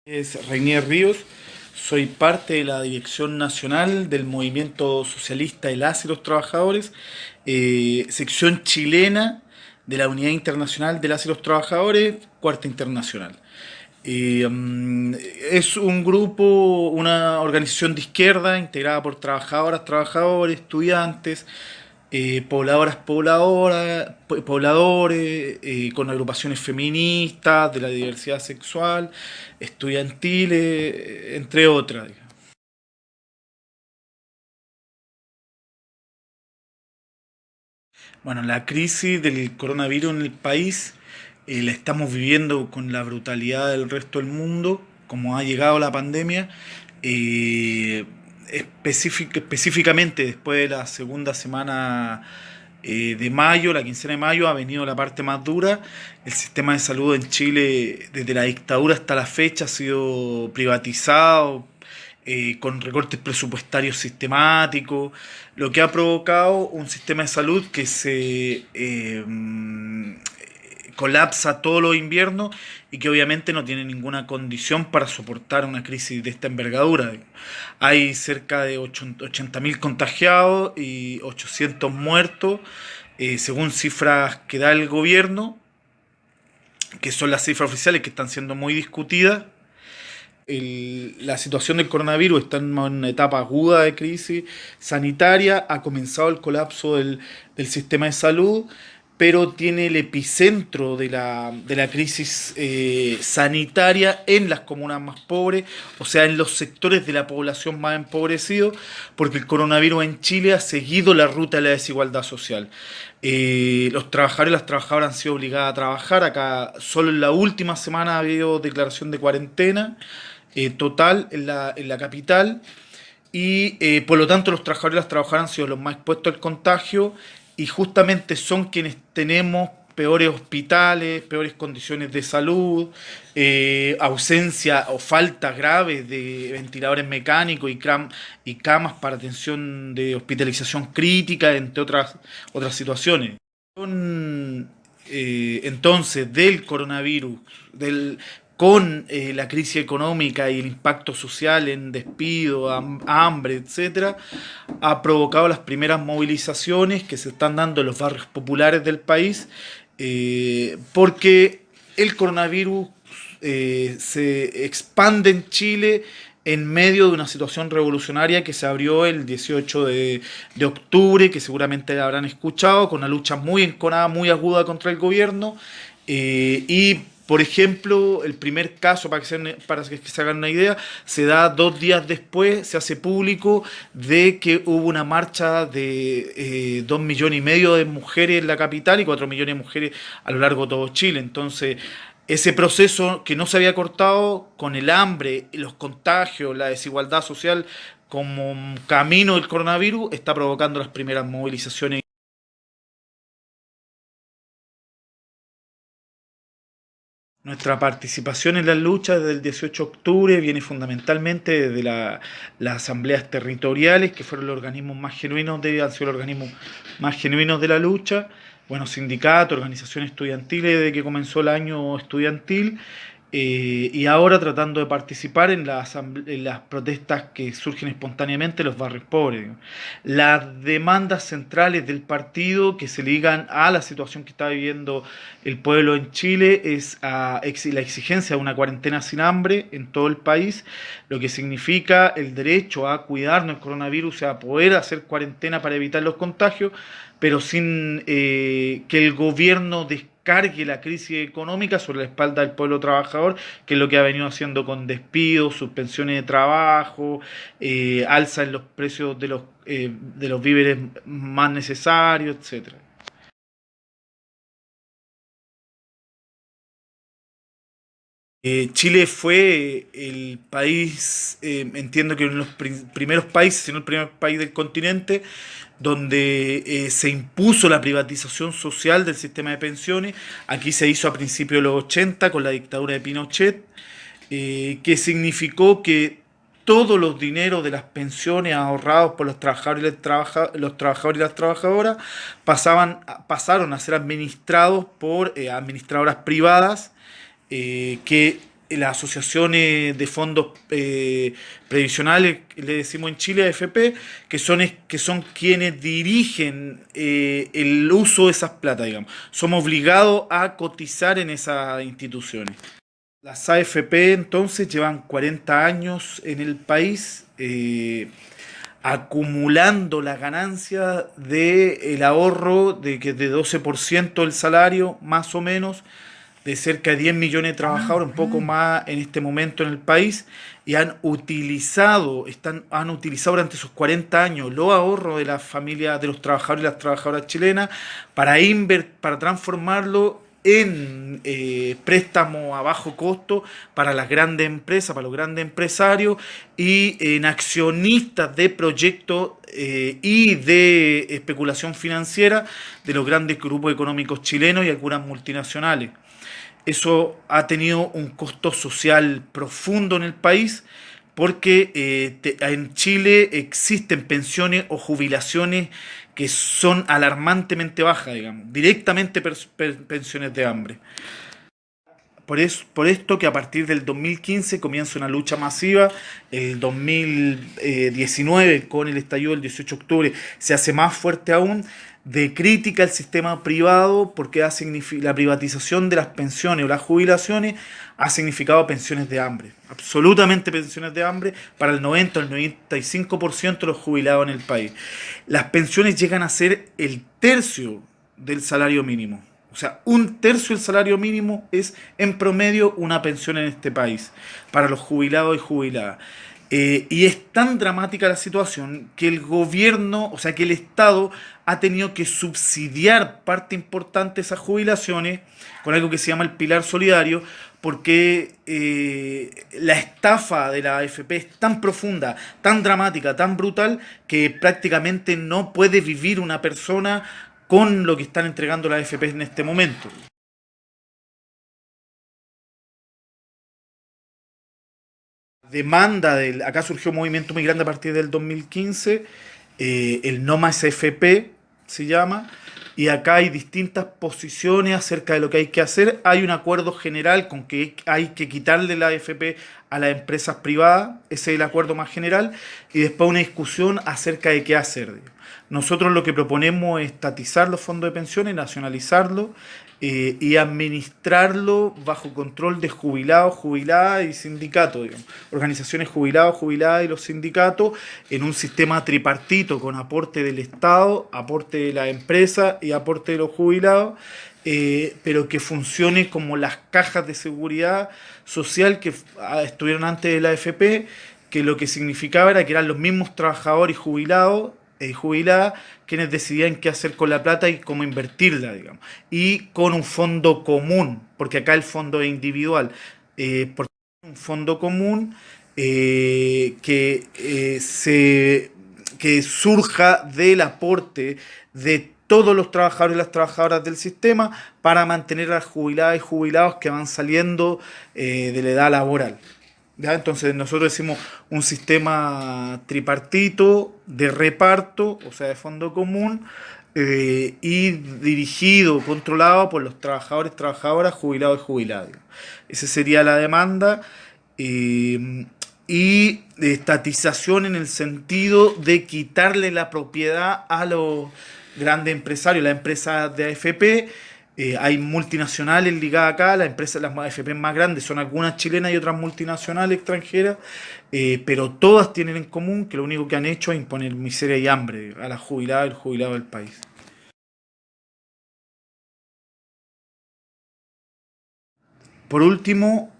Es Reinier Ríos, soy parte de la dirección nacional del Movimiento Socialista de las y los Trabajadores, sección chilena de la Unidad Internacional de las y los Trabajadores, Cuarta Internacional. Es un grupo, una organización de izquierda integrada por trabajadoras, trabajadores, estudiantes, pobladores, con agrupaciones feministas, de la diversidad sexual, estudiantiles, entre otras. Bueno, la crisis del coronavirus en el país la estamos viviendo con la brutalidad del resto del mundo, como ha llegado la pandemia. eh, Específicamente después de la segunda semana de mayo, la quincena de mayo, ha venido la parte más dura. El sistema de salud en Chile, desde la dictadura hasta la fecha, ha sido privatizado, con recortes presupuestarios sistemáticos, lo que ha provocado un sistema de salud que se colapsa todos los inviernos y que obviamente no tiene ninguna condición para soportar una crisis de esta envergadura. Hay cerca de 80.000 contagiados y 800 muertos, según cifras que da el gobierno, que son las cifras oficiales que están siendo muy discutidas. La situación del coronavirus está en una etapa aguda de crisis sanitaria, ha comenzado el colapso del sistema de salud, pero tiene el epicentro de la crisis sanitaria en las comunas más pobres, o sea, en los sectores de la población más empobrecidos, porque el coronavirus en Chile ha seguido la ruta de la desigualdad social. Los trabajadores y las trabajadoras han sido obligadas a trabajar. Acá solo en la última semana ha habido declaración de cuarentena total en la capital, y por lo tanto los trabajadores y las trabajadoras han sido los más expuestos al contagio, y justamente son quienes tenemos peores hospitales, peores condiciones de salud, ausencia o falta grave de ventiladores mecánicos y camas para atención de hospitalización crítica, entre otras situaciones. Entonces, del coronavirus, con la crisis económica y el impacto social en despido, hambre, etcétera, ha provocado las primeras movilizaciones que se están dando en los barrios populares del país, porque el coronavirus se expande en Chile en medio de una situación revolucionaria que se abrió el 18 de octubre, que seguramente habrán escuchado, con una lucha muy enconada, muy aguda contra el gobierno. Y, por ejemplo, el primer caso, para que se hagan una idea, se da 2 días después, se hace público de que hubo una marcha de 2,5 millones de mujeres en la capital y 4 millones de mujeres a lo largo de todo Chile. Entonces, ese proceso que no se había cortado con el hambre, los contagios, la desigualdad social como camino del coronavirus, está provocando las primeras movilizaciones. Nuestra participación en la lucha desde el 18 de octubre viene fundamentalmente desde las asambleas territoriales, que fueron los organismos más genuinos han sido los organismos más genuinos de la lucha. Bueno, sindicatos, organizaciones estudiantiles desde que comenzó el año estudiantil, y ahora tratando de participar en las protestas que surgen espontáneamente en los barrios pobres. Digamos. Las demandas centrales del partido que se ligan a la situación que está viviendo el pueblo en Chile es la exigencia de una cuarentena sin hambre en todo el país, lo que significa el derecho a cuidarnos del coronavirus, a poder hacer cuarentena para evitar los contagios, pero sin que el gobierno descargue la crisis económica sobre la espalda del pueblo trabajador, que es lo que ha venido haciendo con despidos, suspensiones de trabajo, alza en los precios de los víveres más necesarios, etcétera. Chile fue el país, entiendo que uno de los primeros países, si no el primer país del continente, donde se impuso la privatización social del sistema de pensiones. Aquí se hizo a principios de los 80 con la dictadura de Pinochet, que significó que todos los dineros de las pensiones ahorrados por los trabajadores los trabajadores y las trabajadoras pasaron a ser administrados por administradoras privadas, que las asociaciones de fondos previsionales, le decimos en Chile AFP, que son quienes dirigen el uso de esas plata, digamos. Somos obligados a cotizar en esas instituciones. Las AFP entonces llevan 40 años en el país, acumulando la ganancia del ahorro de 12% del salario, más o menos, de cerca de 10 millones de trabajadores, un poco más en este momento en el país, y han utilizado durante esos 40 años los ahorros de las familias, de los trabajadores y las trabajadoras chilenas, para transformarlo en préstamos a bajo costo para las grandes empresas, para los grandes empresarios, y en accionistas de proyectos y de especulación financiera de los grandes grupos económicos chilenos y algunas multinacionales. Eso ha tenido un costo social profundo en el país porque en Chile existen pensiones o jubilaciones que son alarmantemente bajas, digamos, directamente pensiones de hambre. Por esto que a partir del 2015 comienza una lucha masiva, el 2019 con el estallido del 18 de octubre se hace más fuerte aún, de crítica al sistema privado porque la privatización de las pensiones o las jubilaciones ha significado pensiones de hambre, absolutamente pensiones de hambre para el 90 o el 95% de los jubilados en el país. Las pensiones llegan a ser el tercio del salario mínimo. O sea, un tercio del salario mínimo es en promedio una pensión en este país para los jubilados y jubiladas. Y es tan dramática la situación que el gobierno, o sea, que el Estado ha tenido que subsidiar parte importante de esas jubilaciones con algo que se llama el pilar solidario, porque la estafa de la AFP es tan profunda, tan dramática, tan brutal, que prácticamente no puede vivir una persona con lo que están entregando las AFP en este momento. Acá surgió un movimiento muy grande a partir del 2015, el No Más AFP se llama, y acá hay distintas posiciones acerca de lo que hay que hacer. Hay un acuerdo general con que hay que quitarle la AFP a las empresas privadas, ese es el acuerdo más general, y después una discusión acerca de qué hacer. Nosotros lo que proponemos es estatizar los fondos de pensiones, nacionalizarlos y administrarlo bajo control de jubilados, jubiladas y sindicatos, digamos. Organizaciones jubilados, jubiladas y los sindicatos en un sistema tripartito con aporte del Estado, aporte de la empresa y aporte de los jubilados, pero que funcione como las cajas de seguridad social que estuvieron antes de la AFP, que lo que significaba era que eran los mismos trabajadores y jubiladas quienes decidían qué hacer con la plata y cómo invertirla, digamos. Y con un fondo común, porque acá el fondo es individual, porque un fondo común que surja del aporte de todos los trabajadores y las trabajadoras del sistema para mantener a las jubiladas y jubilados que van saliendo de la edad laboral. ¿Ya? Entonces nosotros decimos un sistema tripartito de reparto, o sea, de fondo común, y dirigido, controlado por los trabajadores, trabajadoras, jubilados y jubiladas. Esa sería la demanda. Y de estatización en el sentido de quitarle la propiedad a los grandes empresarios, las empresas de AFP. Hay multinacionales ligadas acá, las AFP más grandes son algunas chilenas y otras multinacionales extranjeras, pero todas tienen en común que lo único que han hecho es imponer miseria y hambre a las jubiladas y los jubilados del país. Por último,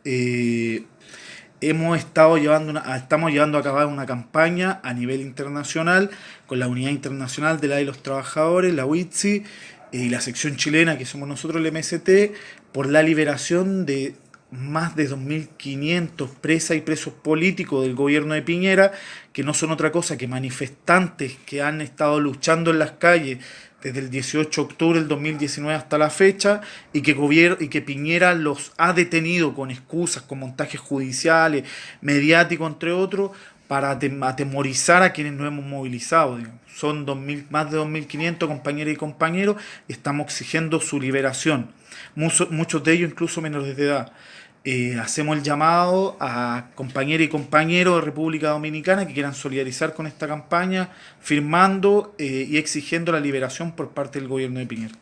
estamos llevando a cabo una campaña a nivel internacional con la Unidad Internacional de la de los Trabajadores, la UITSI, y la sección chilena, que somos nosotros, el MST, por la liberación de más de 2.500 presas y presos políticos del gobierno de Piñera, que no son otra cosa que manifestantes que han estado luchando en las calles desde el 18 de octubre del 2019 hasta la fecha, y que Piñera los ha detenido con excusas, con montajes judiciales, mediáticos, entre otros, para atemorizar a quienes nos hemos movilizado. Digamos. Son más de 2.500 compañeras y compañeros y estamos exigiendo su liberación. Muchos de ellos incluso menores de edad. hacemos el llamado a compañeras y compañeros de República Dominicana que quieran solidarizar con esta campaña, firmando y exigiendo la liberación por parte del gobierno de Piñera.